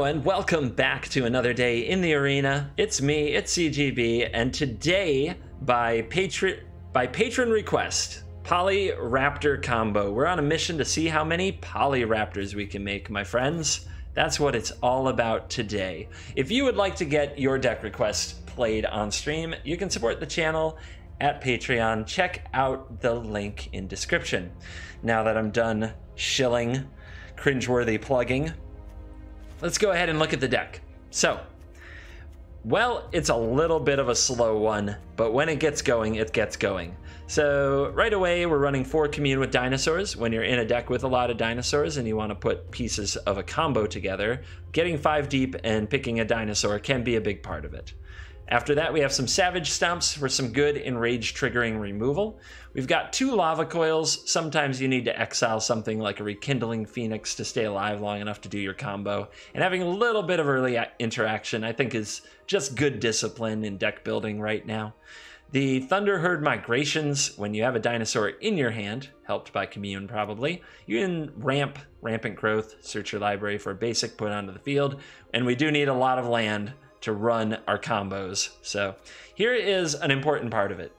and welcome back to another day in the arena. It's me, it's CGB, and today, by patron request, Polyraptor combo. We're on a mission to see how many Polyraptors we can make, my friends. That's what it's all about today. If you would like to get your deck request played on stream, you can support the channel at Patreon. Check out the link in description. Now that I'm done shilling, cringeworthy plugging, let's go ahead and look at the deck. So, well, it's a little bit of a slow one, but when it gets going, it gets going. So right away, we're running 4 Commune with Dinosaurs. When you're in a deck with a lot of dinosaurs and you want to put pieces of a combo together, getting 5 deep and picking a dinosaur can be a big part of it. After that, we have some Savage Stomps for some good enrage triggering removal. We've got 2 Lava Coils. Sometimes you need to exile something like a Rekindling Phoenix to stay alive long enough to do your combo. And having a little bit of early interaction, I think, is just good discipline in deck building right now. The Thunderherd Migrations, when you have a dinosaur in your hand, helped by Commune probably, you can ramp Rampant Growth, search your library for a basic, put onto the field, and we do need a lot of land to run our combos. So here is an important part of it.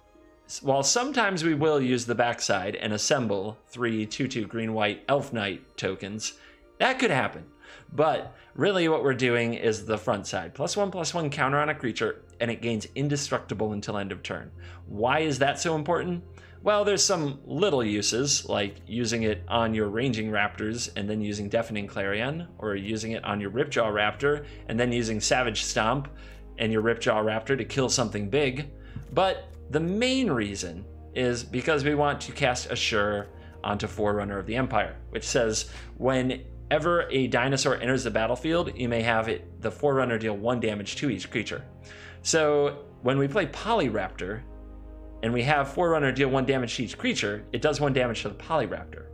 While sometimes we will use the backside and assemble 3 2/2 green-white Elf Knight tokens, that could happen. But really what we're doing is the front side. +1/+1 counter on a creature, and it gains indestructible until end of turn. Why is that so important? Well, there's some little uses, like using it on your Ranging Raptors and then using Deafening Clarion, or using it on your Ripjaw Raptor and then using Savage Stomp and your Ripjaw Raptor to kill something big. But the main reason is because we want to cast Assure onto Forerunner of the Empire, which says whenever a dinosaur enters the battlefield, you may have the Forerunner deal 1 damage to each creature. So when we play Polyraptor, and we have Forerunner deal 1 damage to each creature, it does 1 damage to the Polyraptor.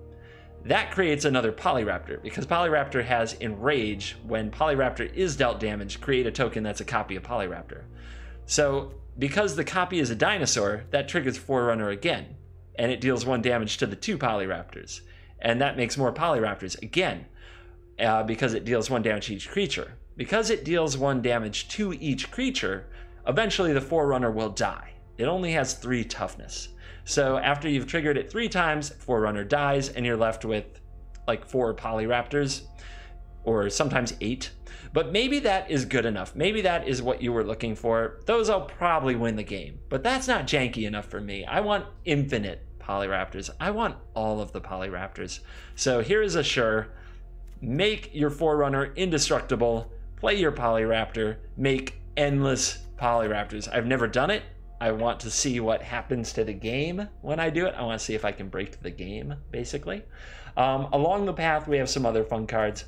That creates another Polyraptor, because Polyraptor has Enrage. When Polyraptor is dealt damage, create a token that's a copy of Polyraptor. So, because the copy is a dinosaur, that triggers Forerunner again, and it deals 1 damage to the 2 Polyraptors. And that makes more Polyraptors again, because it deals 1 damage to each creature. Because it deals 1 damage to each creature, eventually the Forerunner will die. It only has 3 toughness. So after you've triggered it 3 times, Forerunner dies, and you're left with like 4 Polyraptors, or sometimes 8. But maybe that is good enough. Maybe that is what you were looking for. Those will probably win the game. But that's not janky enough for me. I want infinite Polyraptors. I want all of the Polyraptors. So here is Assure. Make your Forerunner indestructible. Play your Polyraptor. Make endless Polyraptors. I've never done it. I want to see what happens to the game when I do it. I want to see if I can break the game, basically. Along the path, we have some other fun cards.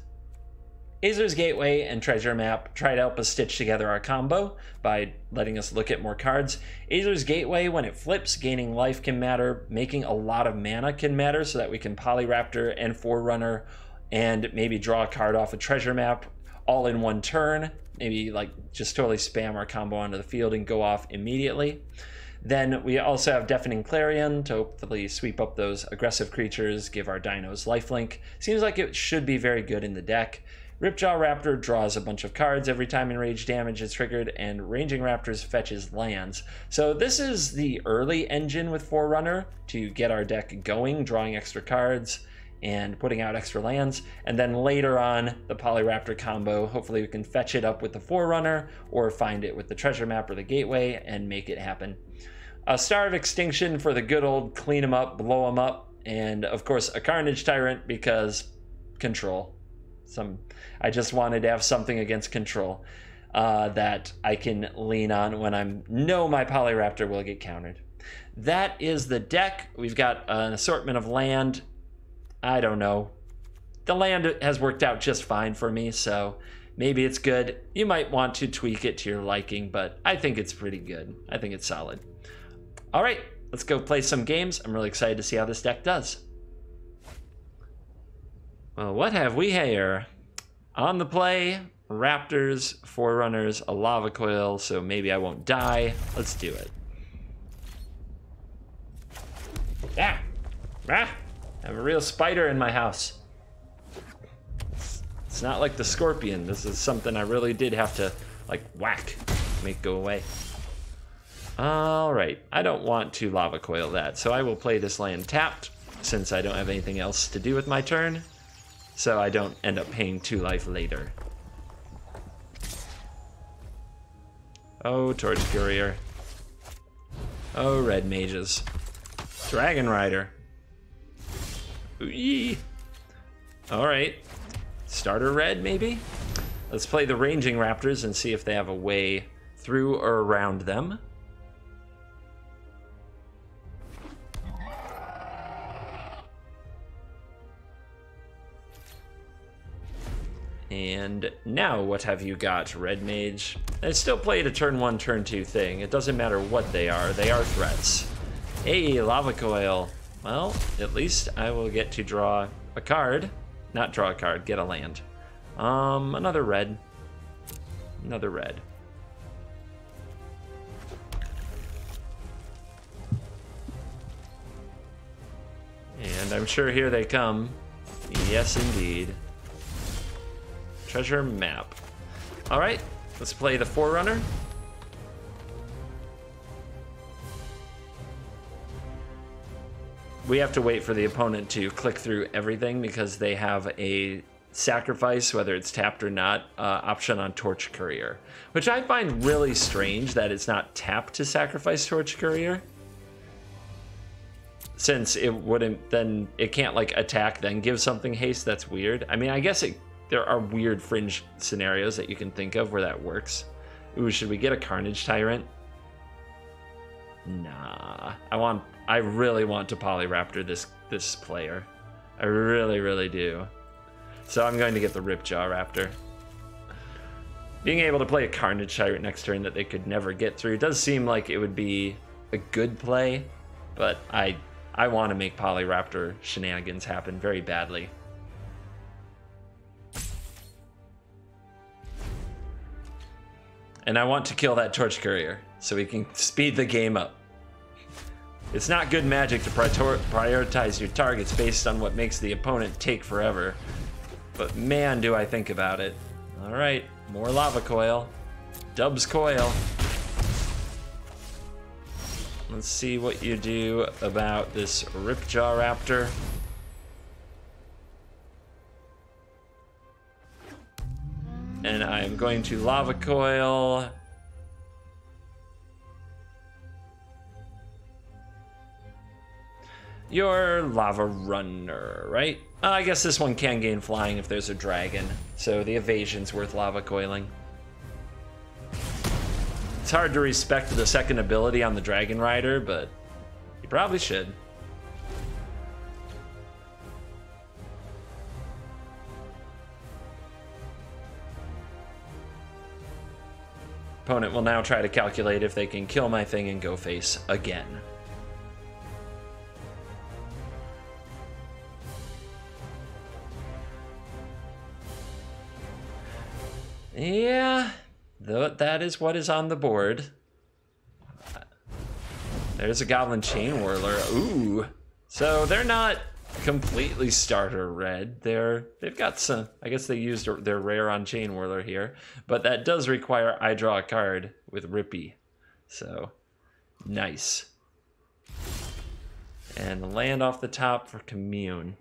Azor's Gateway and Treasure Map try to help us stitch together our combo by letting us look at more cards. Azor's Gateway, when it flips, gaining life can matter. Making a lot of mana can matter so that we can Polyraptor and Forerunner and maybe draw a card off a Treasure Map all in 1 turn. Maybe like just totally spam our combo onto the field and go off immediately. Then we also have Deafening Clarion to hopefully sweep up those aggressive creatures, give our dinos lifelink. Seems like it should be very good in the deck. Ripjaw Raptor draws a bunch of cards every time enraged damage is triggered, and Ranging Raptors fetches lands. So this is the early engine with Forerunner to get our deck going, drawing extra cards and putting out extra lands. And then later on, the Polyraptor combo, hopefully we can fetch it up with the Forerunner or find it with the Treasure Map or the Gateway and make it happen. A Star of Extinction for the good old clean them up, blow them up. And of course, a Carnage Tyrant because control. I just wanted to have something against control that I can lean on when I know my Polyraptor will get countered. That is the deck. We've got an assortment of land. I don't know. The land has worked out just fine for me, so maybe it's good. You might want to tweak it to your liking, but I think it's pretty good. I think it's solid. All right, let's go play some games. I'm really excited to see how this deck does. Well, what have we here? On the play, Raptors, Forerunners, a Lava Coil, so maybe I won't die. Let's do it. I have a real spider in my house. It's not like the Scorpion. This is something I really did have to, like, whack, make go away. Alright, I don't want to Lava Coil that, so I will play this land tapped, since I don't have anything else to do with my turn, so I don't end up paying 2 life later. Oh, Torch Courier. Oh, red mages. Dragon Rider. Ooh-yee. Alright. Starter red, maybe? Let's play the Ranging Raptors and see if they have a way through or around them. And now what have you got, Red Mage? I still played a turn 1, turn 2 thing. It doesn't matter what they are threats. Hey, Lava Coil. Well, at least I will get to draw a card. Not draw a card, get a land. Another red. Another red. And I'm sure here they come. Yes, indeed. Treasure map. Alright, let's play the Forerunner. We have to wait for the opponent to click through everything because they have a sacrifice, whether it's tapped or not, option on Torch Courier. Which I find really strange that it's not tapped to sacrifice Torch Courier. Since it wouldn't, then it can't like attack, then give something haste. That's weird. I mean, I guess there are weird fringe scenarios that you can think of where that works. Ooh, should we get a Carnage Tyrant? Nah, I really want to Polyraptor this player. I really, really do. So I'm going to get the Ripjaw Raptor. Being able to play a Carnage Tyrant next turn that they could never get through does seem like it would be a good play, but I want to make Polyraptor shenanigans happen very badly. And I want to kill that Torch Courier so we can speed the game up. It's not good magic to prioritize your targets based on what makes the opponent take forever. But man, do I think about it. Alright, more Lava Coil. Dubs Coil. Let's see what you do about this Ripjaw Raptor. And I'm going to Lava Coil. Your Lava Runner, right? I guess this one can gain flying if there's a dragon, so the evasion's worth Lava Coiling. It's hard to respect the second ability on the Dragon Rider, but you probably should. Opponent will now try to calculate if they can kill my thing and go face again. Yeah, that is what is on the board. There's a Goblin Chain Whirler. Ooh. So they're not completely starter red. They've got some, I guess they used their rare on Chain Whirler here, but that does require I draw a card with Rippy. So nice. And land off the top for Commune.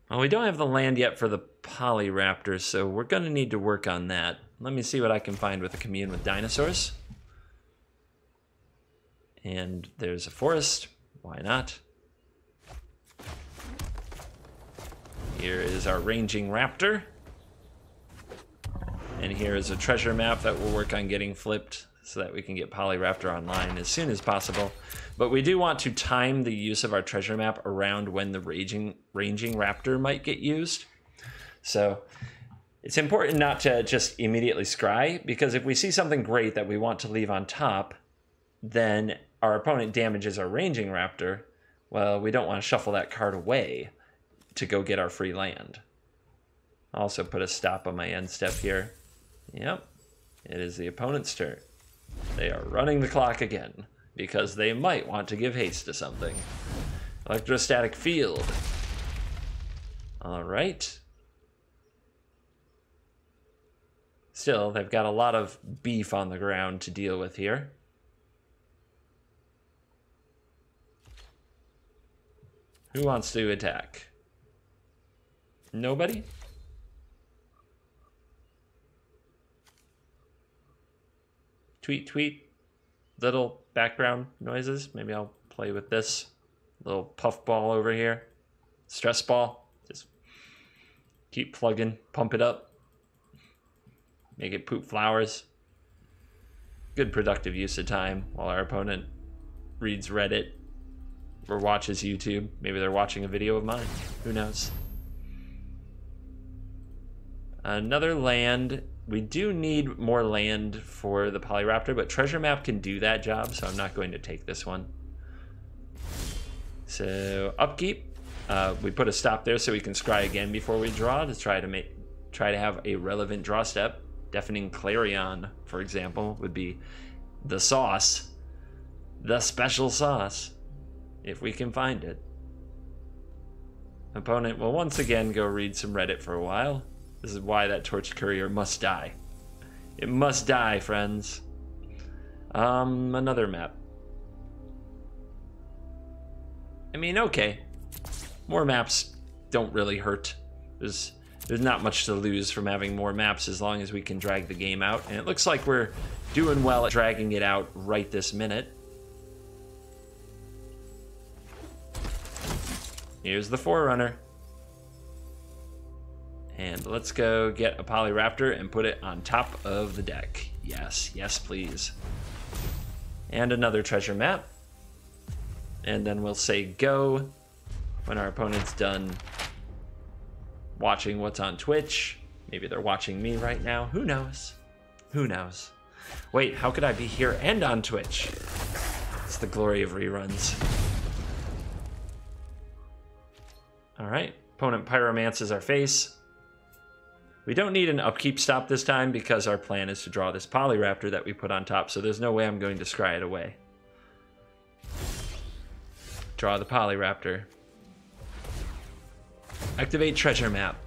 Well, we don't have the land yet for the Polyraptors, so we're going to need to work on that. Let me see what I can find with a Commune with Dinosaurs. And there's a forest. Why not? Here is our Ranging Raptor. And here is a treasure map that we'll work on getting flipped so that we can get Polyraptor online as soon as possible. But we do want to time the use of our treasure map around when the Ranging Raptor might get used. So it's important not to just immediately scry, because if we see something great that we want to leave on top, then our opponent damages our Ranging Raptor. Well, we don't want to shuffle that card away to go get our free land. Also put a stop on my end step here. Yep, it is the opponent's turn. They are running the clock again, because they might want to give haste to something. Electrostatic Field. All right. Still, they've got a lot of beef on the ground to deal with here. Who wants to attack? Nobody? Tweet, tweet. Little background noises. Maybe I'll play with this. Little puff ball over here. Stress ball. Just keep plugging. Pump it up. Make it poop flowers. Good productive use of time while our opponent reads Reddit or watches YouTube. Maybe they're watching a video of mine. Who knows? Another land. We do need more land for the Polyraptor, but Treasure Map can do that job, so I'm not going to take this one. So upkeep. We put a stop there so we can scry again before we draw to try to have a relevant draw step. Deafening Clarion, for example, would be the sauce, the special sauce, if we can find it. Opponent will once again go read some Reddit for a while. This is why that Torch Courier must die. It must die, friends. Another map. I mean, okay. More maps don't really hurt. There's not much to lose from having more maps as long as we can drag the game out. And it looks like we're doing well at dragging it out right this minute. Here's the Forerunner. And let's go get a Polyraptor and put it on top of the deck. Yes, yes, please. And another treasure map. And then we'll say go when our opponent's done watching what's on Twitch. Maybe they're watching me right now. Who knows? Who knows? Wait, how could I be here and on Twitch? It's the glory of reruns. All right, opponent pyromances our face. We don't need an upkeep stop this time because our plan is to draw this Polyraptor that we put on top, so there's no way I'm going to scry it away. Draw the Polyraptor. Activate treasure map.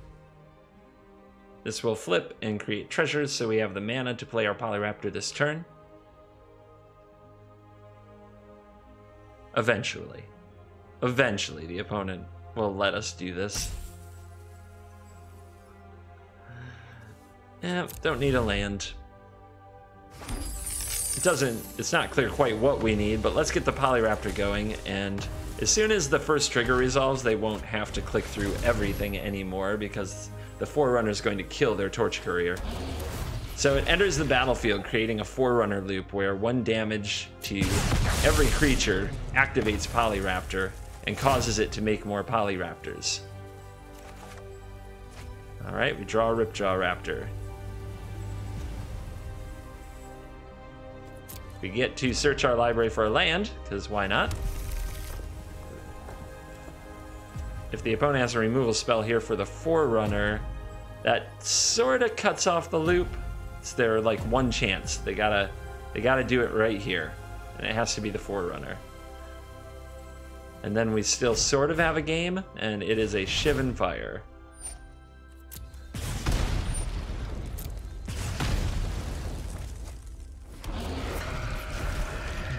This will flip and create treasures, so we have the mana to play our Polyraptor this turn. Eventually. Eventually, the opponent will let us do this. Yeah, don't need a land. It's not clear quite what we need, but let's get the Polyraptor going, and as soon as the first trigger resolves, they won't have to click through everything anymore because the Forerunner is going to kill their Torch Courier. So it enters the battlefield, creating a Forerunner loop where 1 damage to every creature activates Polyraptor and causes it to make more Polyraptors. All right, we draw a Ripjaw Raptor. We get to search our library for a land, because why not? If the opponent has a removal spell here for the Forerunner, that sort of cuts off the loop. It's their like one chance. They gotta do it right here, and it has to be the Forerunner. And then we still sort of have a game, and it is a Shivan Fire.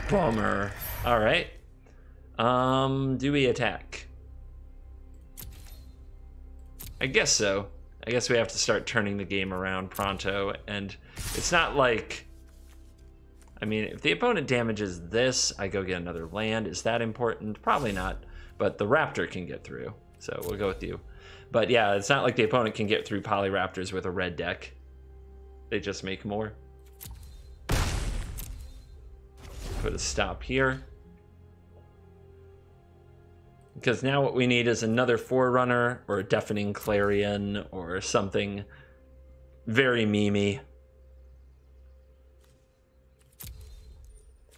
Bummer. All right. Do we attack? I guess so. I guess we have to start turning the game around pronto, and it's not like... I mean, if the opponent damages this, I go get another land. Is that important? Probably not, but the Raptor can get through, so we'll go with you. But yeah, it's not like the opponent can get through Polyraptors with a red deck. They just make more. Put a stop here. Because now what we need is another Forerunner or a Deafening Clarion or something very memey.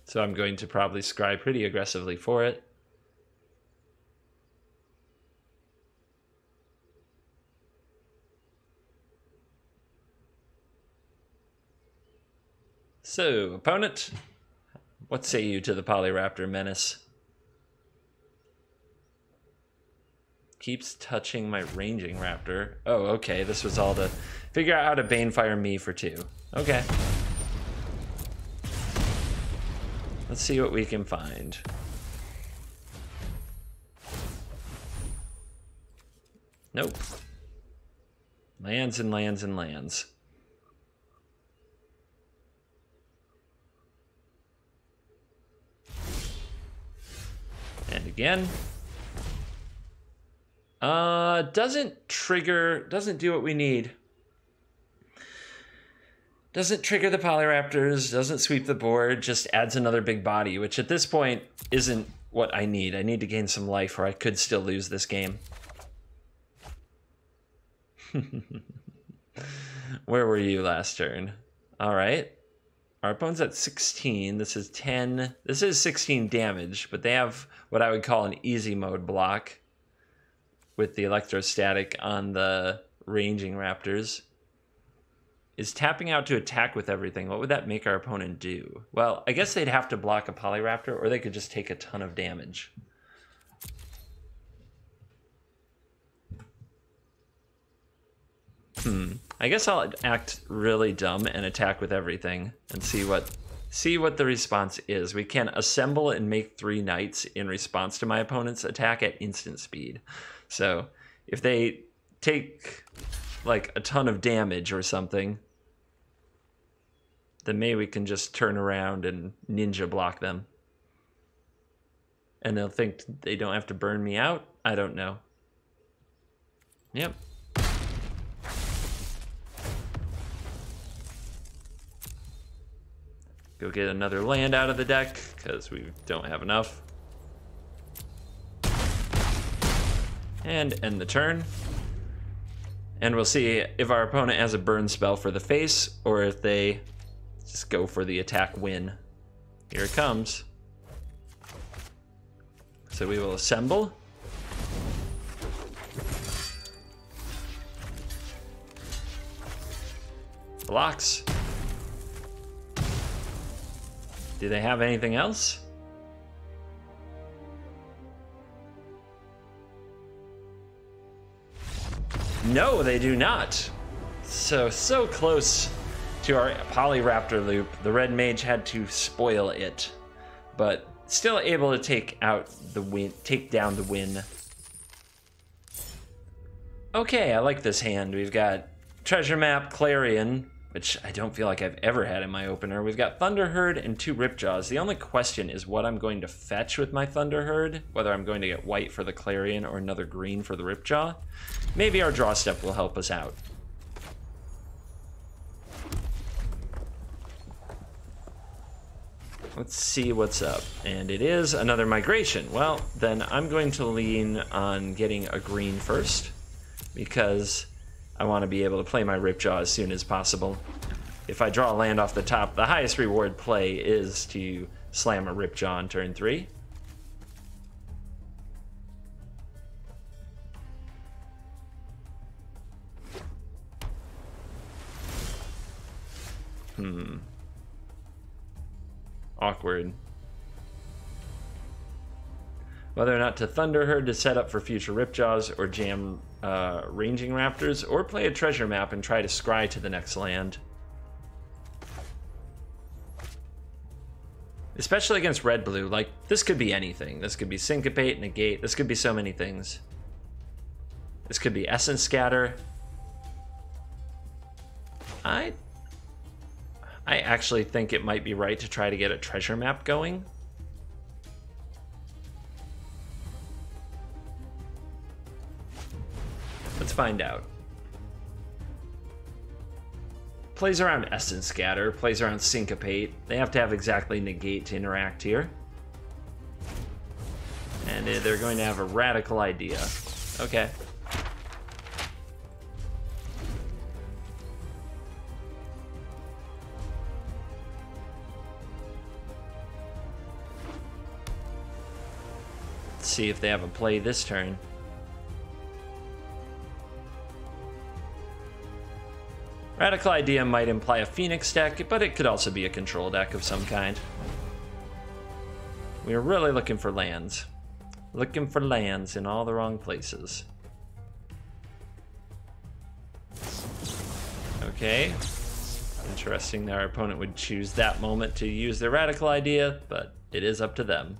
So I'm going to probably scry pretty aggressively for it. So, opponent, what say you to the Polyraptor menace? Keeps touching my Ranging Raptor. Oh, okay. This was all to figure out how to Banefire me for 2. Okay. Let's see what we can find. Nope. Lands and lands and lands. And again. Doesn't trigger, doesn't do what we need. Doesn't trigger the Polyraptors, doesn't sweep the board, just adds another big body, which at this point isn't what I need. I need to gain some life or I could still lose this game. Where were you last turn? All right. Our opponent's at 16. This is 10. This is 16 damage, but they have what I would call an easy mode block with the electrostatic on the Ranging Raptors. Is tapping out to attack with everything. What would that make our opponent do? Well, I guess they'd have to block a Polyraptor, or they could just take a ton of damage. I guess I'll act really dumb and attack with everything and see what the response is. We can assemble and make 3 knights in response to my opponent's attack at instant speed. So if they take like a ton of damage or something, then maybe we can just turn around and ninja block them. And they'll think they don't have to burn me out. I don't know. Yep. Go get another land out of the deck, because we don't have enough. And end the turn. And we'll see if our opponent has a burn spell for the face, or if they just go for the attack win. Here it comes. So we will assemble. Blocks. Do they have anything else? No, they do not. So close to our Polyraptor loop. The red mage had to spoil it, but still able to take out the win, take down the win. Okay, I like this hand. We've got Treasure Map, Clarion, which I don't feel like I've ever had in my opener. We've got Thunderherd and 2 Ripjaws. The only question is what I'm going to fetch with my Thunderherd, whether I'm going to get white for the Clarion or another green for the Ripjaw. Maybe our draw step will help us out. Let's see what's up. And it is another migration. Well, then I'm going to lean on getting a green first, because I want to be able to play my Ripjaw as soon as possible. If I draw a land off the top, the highest reward play is to slam a Ripjaw on turn 3. Awkward. Whether or not to Thunderherd to set up for future Ripjaws, or jam Ranging Raptors, or play a Treasure Map and try to scry to the next land. Especially against red-blue, like, this could be anything. This could be Syncopate, Negate, this could be so many things. This could be Essence Scatter. I actually think it might be right to try to get a Treasure Map going. Let's find out. Plays around Essence Scatter, plays around Syncopate. They have to have exactly Negate to interact here. And they're going to have a Radical Idea. Okay. Let's see if they have a play this turn. Radical Idea might imply a Phoenix deck, but it could also be a control deck of some kind. We're really looking for lands. Looking for lands in all the wrong places. Okay. Interesting that our opponent would choose that moment to use their radical idea, but it is up to them.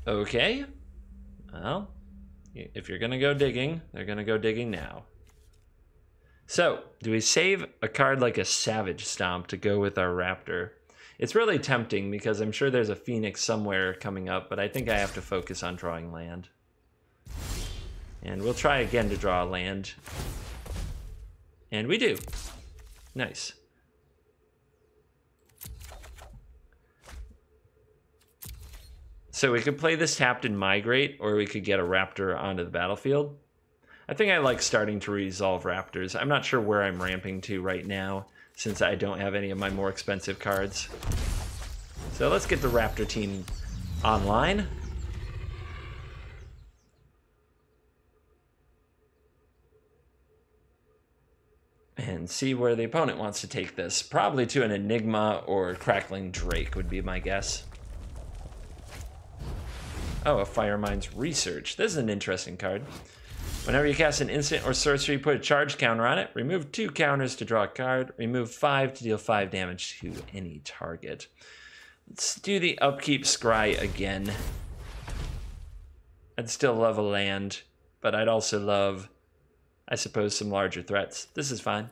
Okay. Well, if you're gonna go digging, they're gonna go digging now. So, do we save a card like a Savage Stomp to go with our Raptor? It's really tempting because I'm sure there's a Phoenix somewhere coming up, but I think I have to focus on drawing land. And we'll try again to draw a land. And we do. Nice. So we could play this tapped and migrate, or we could get a Raptor onto the battlefield. I think I like starting to resolve Raptors. I'm not sure where I'm ramping to right now, since I don't have any of my more expensive cards. So let's get the Raptor team online. And see where the opponent wants to take this. Probably to an Enigma or Crackling Drake would be my guess. Oh, a Firemind's Research. This is an interesting card. Whenever you cast an instant or sorcery, put a charge counter on it. Remove 2 counters to draw a card. Remove 5 to deal 5 damage to any target. Let's do the Upkeep Scry again. I'd still love a land, but I'd also love, I suppose, some larger threats. This is fine.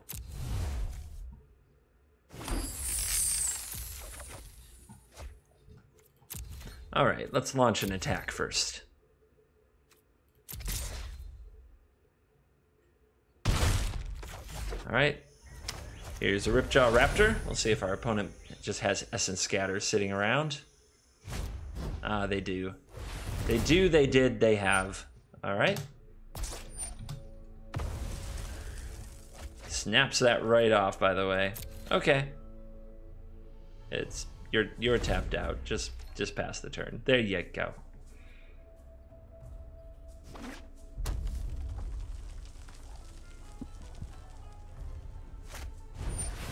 All right, let's launch an attack first. All right, here's a Ripjaw Raptor. We'll see if our opponent just has Essence Scatter sitting around. Ah, they do. They do, they did, they have. All right. Snaps that right off, by the way. Okay. It's you're tapped out. Just pass the turn. There you go.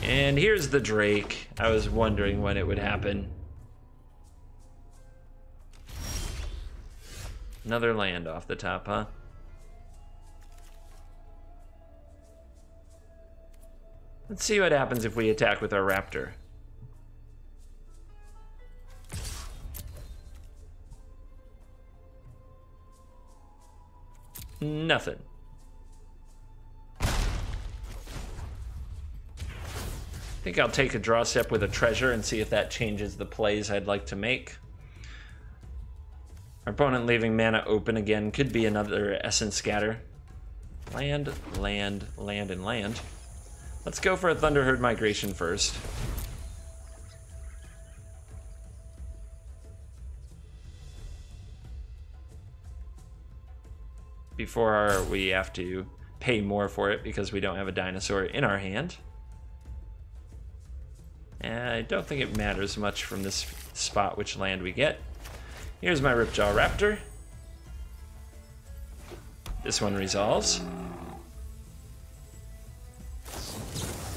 And here's the Drake. I was wondering when it would happen. Another land off the top, huh? Let's see what happens if we attack with our Raptor. Nothing. I think I'll take a draw step with a treasure and see if that changes the plays I'd like to make. Our opponent leaving mana open again could be another Essence Scatter. Land, land, land, and land. Let's go for a Thunderherd Migration first. Before we have to pay more for it because we don't have a dinosaur in our hand. And I don't think it matters much from this spot which land we get. Here's my Ripjaw Raptor. This one resolves.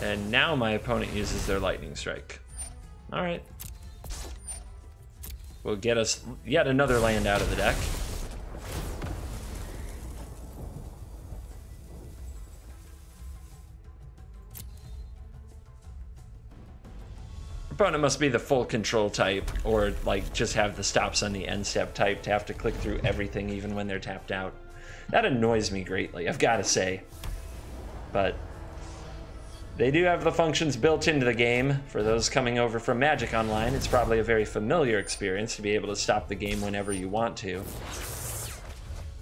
And now my opponent uses their Lightning Strike. All right. Will get us yet another land out of the deck. Opponent must be the full control type, or like just have the stops on the end step type to have to click through everything even when they're tapped out. That annoys me greatly, I've got to say. But they do have the functions built into the game. For those coming over from Magic Online, it's probably a very familiar experience to be able to stop the game whenever you want to.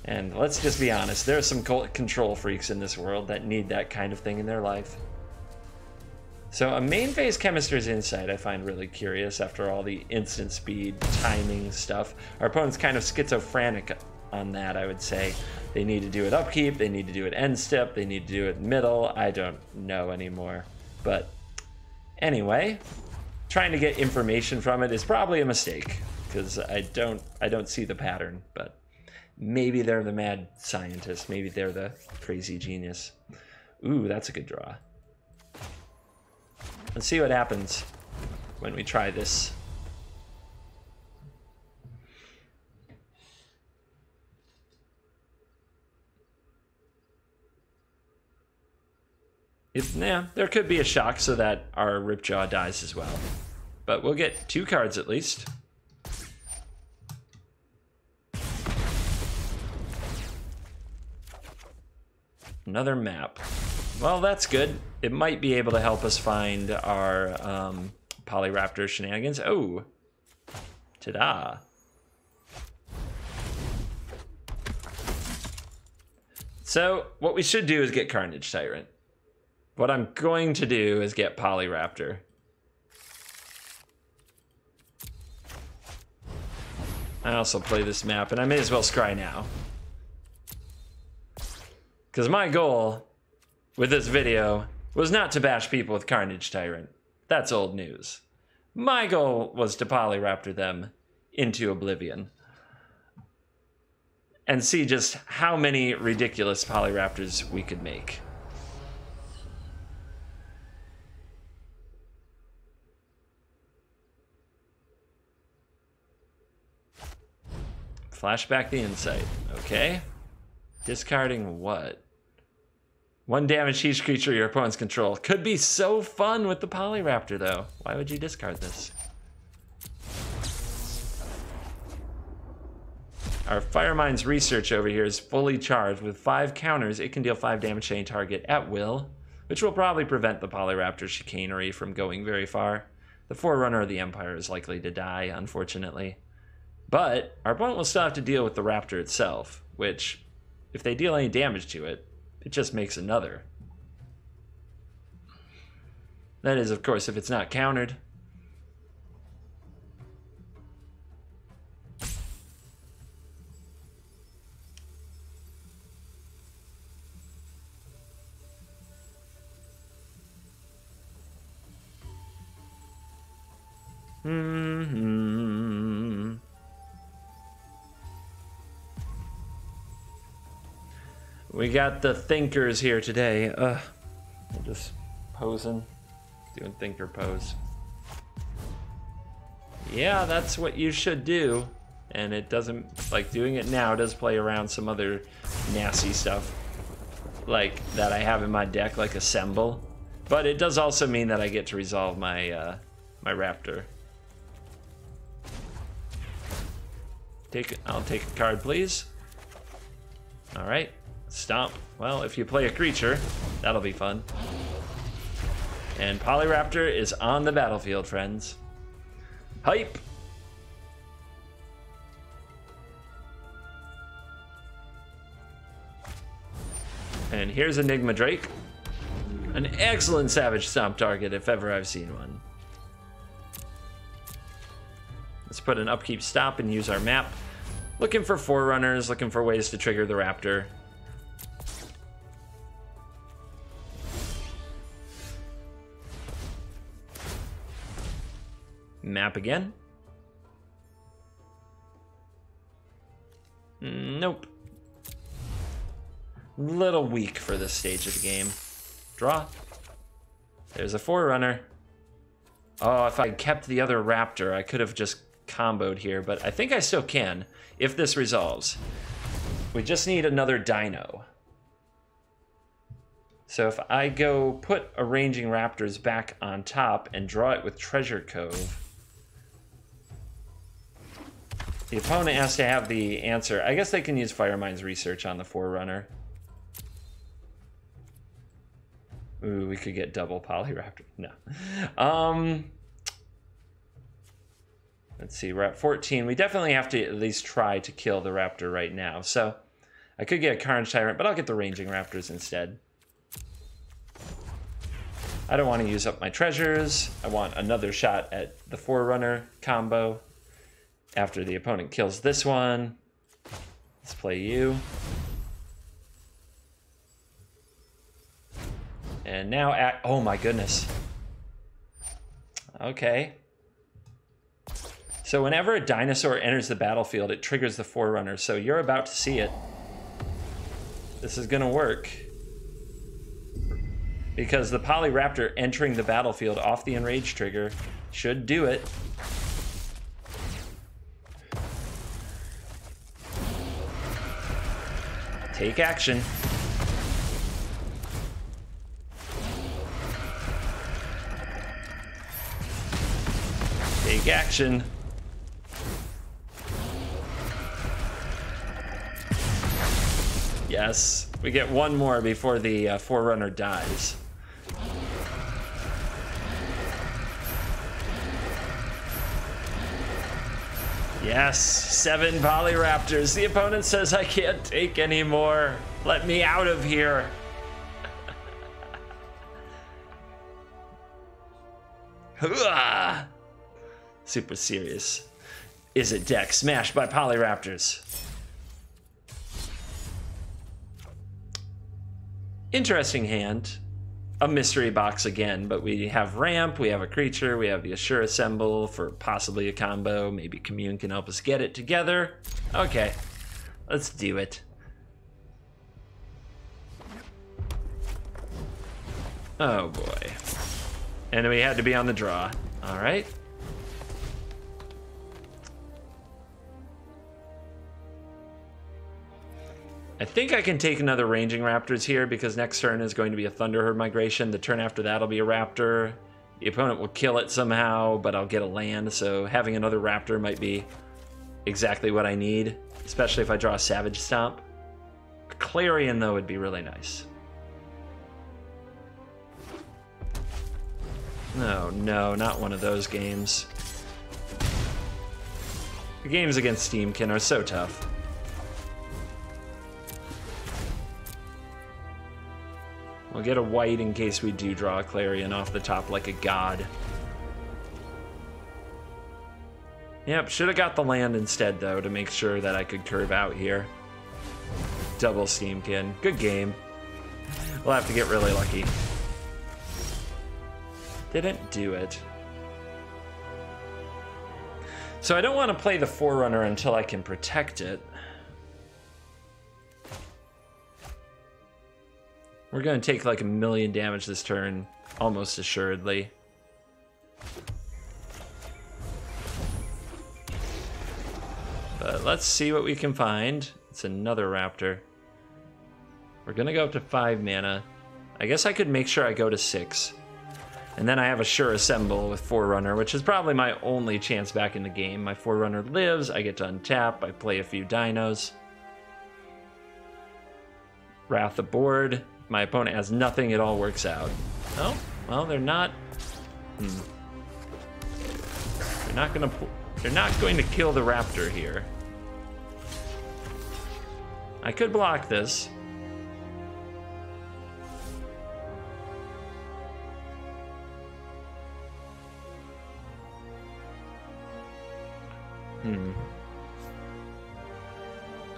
And let's just be honest, there are some control freaks in this world that need that kind of thing in their life. So a main phase Chemist's Insight I find really curious after all the instant speed, timing stuff. Our opponent's kind of schizophrenic on that, I would say. They need to do it upkeep, they need to do it end step, they need to do it middle. I don't know anymore. But anyway, trying to get information from it is probably a mistake because I don't see the pattern, but maybe they're the mad scientist, maybe they're the crazy genius. Ooh, that's a good draw. Let's see what happens when we try this. Yeah, there could be a shock so that our Ripjaw dies as well. But we'll get 2 cards at least. Another map. Well, that's good. It might be able to help us find our Polyraptor shenanigans. Oh, ta-da. So what we should do is get Carnage Tyrant. What I'm going to do is get Polyraptor. I also play this map, and I may as well scry now. Because my goal with this video was not to bash people with Carnage Tyrant. That's old news. My goal was to Polyraptor them into oblivion. And see just how many ridiculous Polyraptors we could make. Flashback the insight. Okay. Discarding what? 1 damage each creature your opponents control. Could be so fun with the Polyraptor, though. Why would you discard this? Our Firemind's research over here is fully charged. With 5 counters, it can deal 5 damage to any target at will, which will probably prevent the Polyraptor's chicanery from going very far. The Forerunner of the Empire is likely to die, unfortunately. But our opponent will still have to deal with the Raptor itself, which, if they deal any damage to it, it just makes another. That is, of course, if it's not countered. We got the thinkers here today. I'm just posing, doing thinker pose. Yeah, that's what you should do. And it doesn't, like, doing it now does play around some other nasty stuff, like that I have in my deck, like Assemble. But it does also mean that I get to resolve my my Raptor. I'll take a card, please. All right. Stomp. Well, if you play a creature, that'll be fun. And Polyraptor is on the battlefield, friends. Hype! And here's Enigma Drake. An excellent Savage Stomp target if ever I've seen one. Let's put an upkeep stop and use our map. Looking for Forerunners, looking for ways to trigger the Raptor. Map again. Nope. Little weak for this stage of the game. Draw. There's a Forerunner. Oh, if I kept the other Raptor, I could have just comboed here, but I think I still can if this resolves. We just need another Dino. So if I go put a Ranging Raptors back on top and draw it with Treasure Cove, the opponent has to have the answer. I guess they can use Firemind's research on the Forerunner. Ooh, we could get double Polyraptor. No. Let's see, we're at 14. We definitely have to at least try to kill the Raptor right now. So I could get a Carnage Tyrant, but I'll get the Ranging Raptors instead. I don't want to use up my treasures. I want another shot at the Forerunner combo. After the opponent kills this one, let's play you. And now, oh my goodness. Okay. So whenever a dinosaur enters the battlefield, it triggers the Forerunner. So you're about to see it. This is gonna work. Because the Polyraptor entering the battlefield off the Enrage trigger should do it. Take action. Take action. Yes, we get one more before the Forerunner dies. Yes, 7 Polyraptors. The opponent says I can't take any more. Let me out of here. Super serious. Is it deck smashed by Polyraptors? Interesting hand. A mystery box again, but we have ramp, we have a creature, we have the Assure Assemble for possibly a combo. Maybe Commune can help us get it together. Okay, let's do it. Oh boy. And we had to be on the draw. All right. I think I can take another Ranging Raptors here because next turn is going to be a Thunderherd Migration. The turn after that will be a Raptor. The opponent will kill it somehow, but I'll get a land, so having another Raptor might be exactly what I need, especially if I draw a Savage Stomp. A Clarion, though, would be really nice. No, not one of those games. The games against Steamkin are so tough. We'll get a white in case we do draw a Clarion off the top like a god. Yep, should have got the land instead, though, to make sure that I could curve out here. Double Steamkin. Good game. We'll have to get really lucky. Didn't do it. So I don't want to play the Forerunner until I can protect it. We're going to take like 1,000,000 damage this turn, almost assuredly. But let's see what we can find. It's another Raptor. We're going to go up to 5 mana. I guess I could make sure I go to 6. And then I have a Sure Assemble with Forerunner, which is probably my only chance back in the game. My Forerunner lives, I get to untap, I play a few dinos. Wrath aboard. My opponent has nothing, it all works out. Oh, well, they're not... They're not going to kill the Raptor here. I could block this.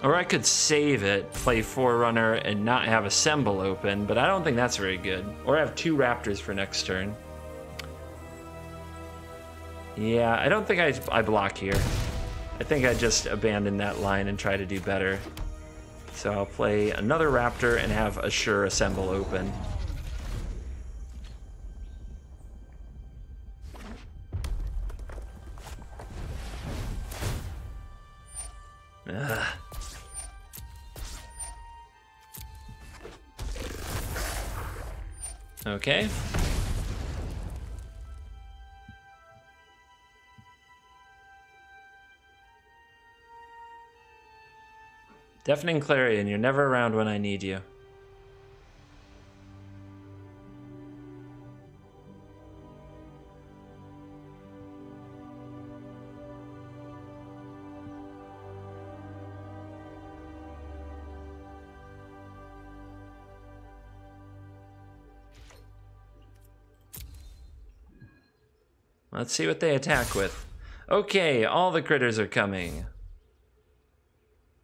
Or I could save it, play Forerunner, and not have Assemble open, but I don't think that's very good. Or have 2 Raptors for next turn. Yeah, I don't think I block here. I think I just abandon that line and try to do better. So I'll play another Raptor and have Assure Assemble open. Ugh. Okay. Deafening Clarion, you're never around when I need you. Let's see what they attack with. Okay, all the critters are coming.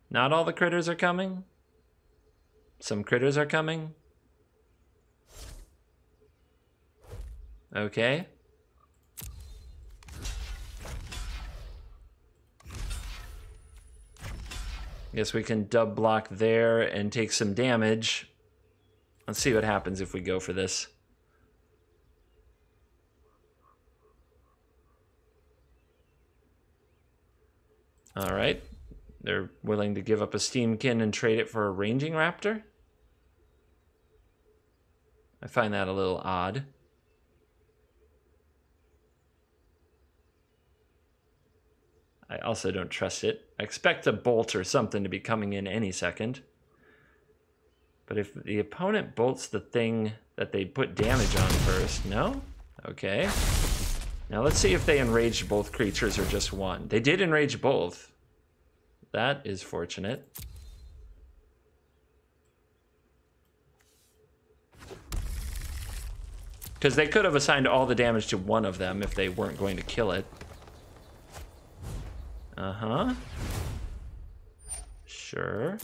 Not all the critters are coming? Some critters are coming? Okay. Guess we can dub block there and take some damage. Let's see what happens if we go for this. All right. They're willing to give up a Steamkin and trade it for a Ranging Raptor? I find that a little odd. I also don't trust it. I expect a bolt or something to be coming in any second. But if the opponent bolts the thing that they put damage on first, no? Okay. Now let's see if they enraged both creatures or just one. They did enrage both. That is fortunate. Because they could have assigned all the damage to one of them if they weren't going to kill it. Uh-huh. Sure.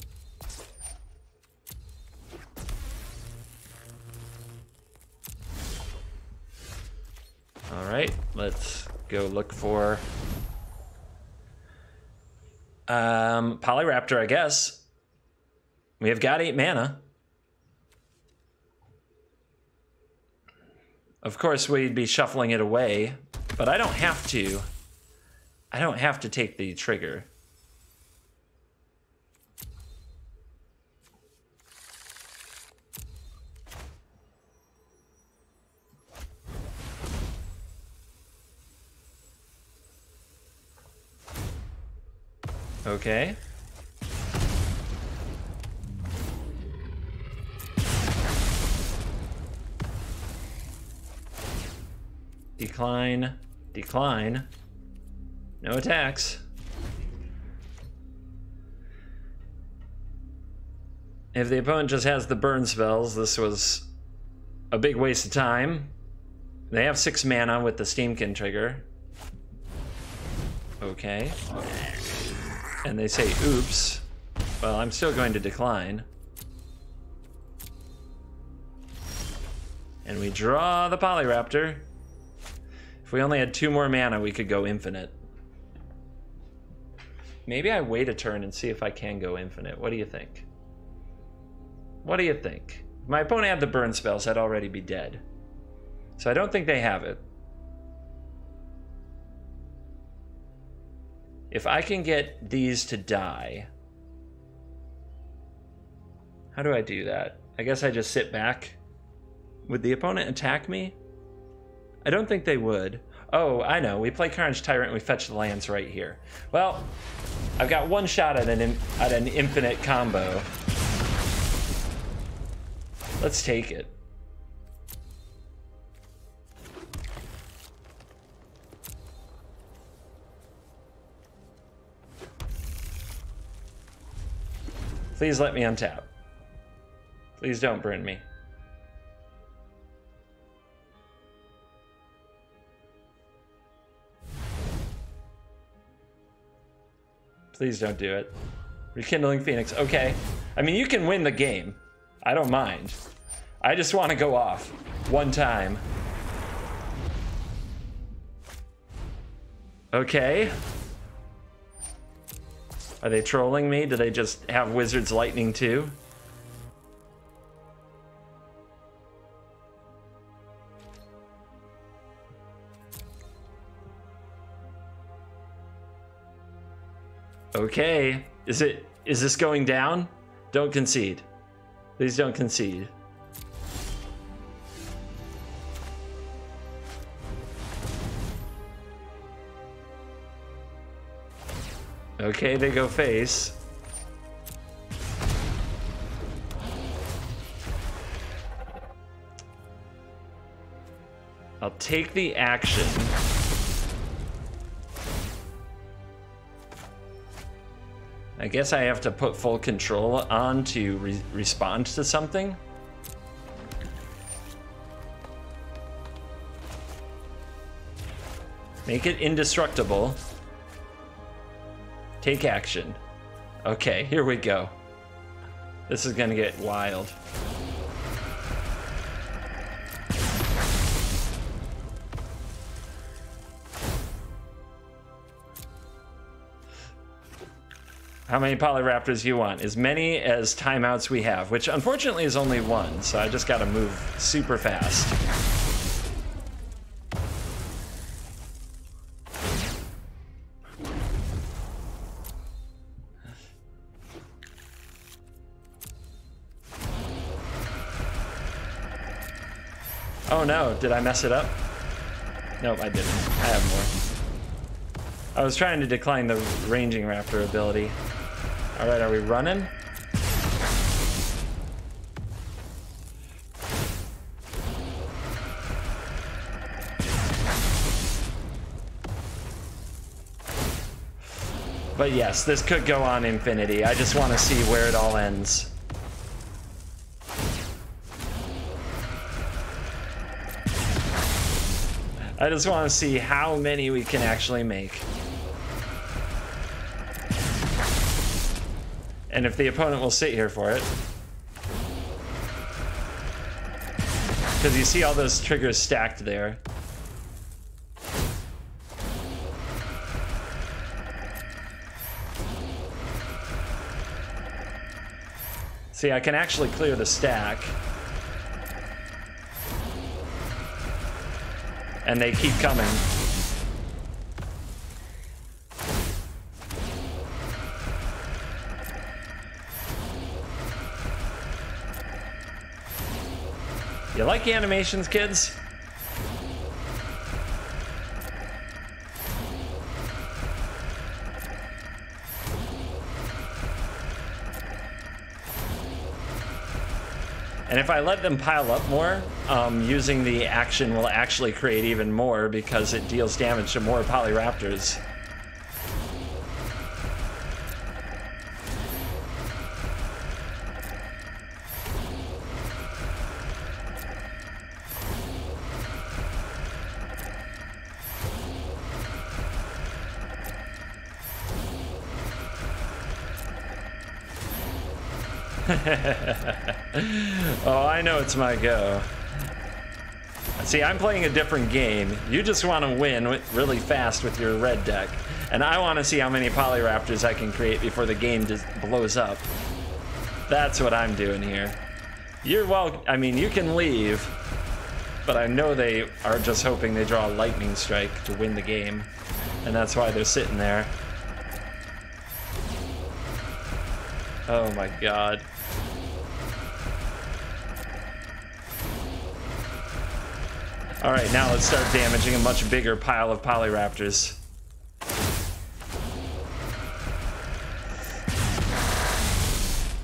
All right, let's go look for Polyraptor, I guess. We have got 8 mana. Of course, we'd be shuffling it away, but I don't have to. I don't have to take the trigger. Okay. Decline. Decline. No attacks. If the opponent just has the burn spells, this was a big waste of time. They have 6 mana with the Steamkin trigger. Okay. And they say, oops. Well, I'm still going to decline. And we draw the Polyraptor. If we only had 2 more mana, we could go infinite. Maybe I wait a turn and see if I can go infinite. What do you think? What do you think? If my opponent had the burn spells, I'd already be dead. So I don't think they have it. If I can get these to die, how do I do that? I guess I just sit back. Would the opponent attack me? I don't think they would. Oh, I know. We play Carnage Tyrant and we fetch the lands right here. Well, I've got one shot at an infinite combo. Let's take it. Please let me untap. Please don't burn me. Please don't do it. Rekindling Phoenix. Okay. I mean, you can win the game. I don't mind. I just want to go off one time. Okay. Are they trolling me? Do they just have Wizard's Lightning too? Okay. Is this going down? Don't concede. Please don't concede. Okay, they go face. I'll take the action. I guess I have to put full control on to respond to something. Make it indestructible. Take action. Okay, here we go. This is gonna get wild. How many Polyraptors do you want? As many as timeouts we have, which unfortunately is only 1, so I just gotta move super fast. Oh no, did I mess it up? Nope, I didn't. I have more. I was trying to decline the Ranging Raptor ability. All right, are we running? But yes, this could go on infinity. I just want to see where it all ends. I just want to see how many we can actually make. And if the opponent will sit here for it. Because you see all those triggers stacked there. See, I can actually clear the stack. And they keep coming. You like animations, kids? And if I let them pile up more, using the action will actually create even more because it deals damage to more Polyraptors. Oh, I know it's my go. See, I'm playing a different game. You just want to win really fast with your red deck. And I want to see how many Polyraptors I can create before the game just blows up. That's what I'm doing here. I mean, you can leave, but I know they are just hoping they draw a lightning strike to win the game. And that's why they're sitting there. Oh my god. Alright, now let's start damaging a much bigger pile of Polyraptors.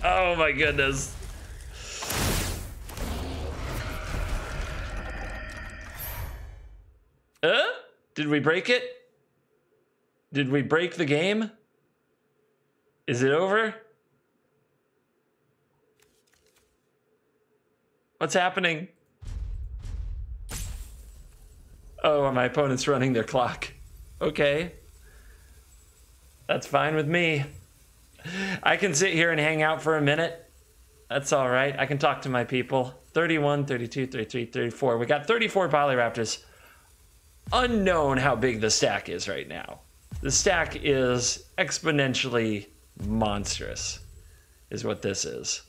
Oh my goodness. Did we break it? Did we break the game? Is it over? What's happening? Oh, my opponent's running their clock. Okay. That's fine with me. I can sit here and hang out for a minute. That's all right. I can talk to my people. 31, 32, 33, 34. We got 34 Polyraptors. Unknown how big the stack is right now. The stack is exponentially monstrous, is what this is.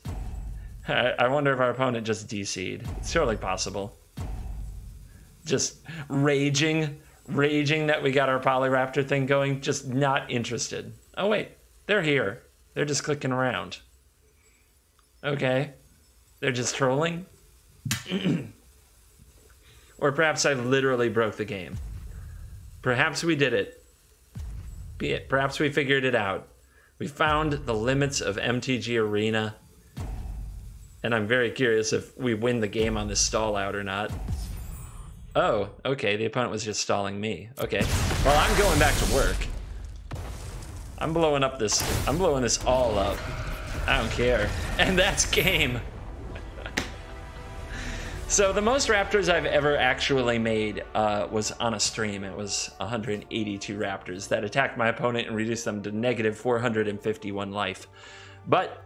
I wonder if our opponent just DC'd. It's totally possible. Just raging that we got our Polyraptor thing going, just not interested. Oh wait, they're here. They're just clicking around. Okay. They're just trolling? Or perhaps I literally broke the game. Perhaps we did it. Perhaps we figured it out. We found the limits of MTG Arena. And I'm very curious if we win the game on this stall out or not. Oh, okay, the opponent was just stalling me. Okay, well, I'm going back to work. I'm blowing this all up. I don't care. And that's game. So the most Raptors I've ever actually made was on a stream. It was 182 Raptors that attacked my opponent and reduced them to negative 451 life. But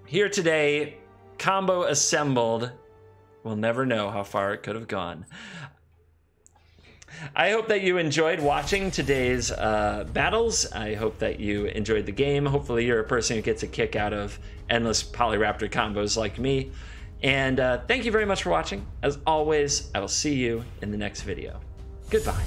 here today, combo assembled. We'll never know how far it could have gone. I hope that you enjoyed watching today's battles. I hope that you enjoyed the game. Hopefully you're a person who gets a kick out of endless Polyraptor combos like me. And thank you very much for watching. As always, I will see you in the next video. Goodbye.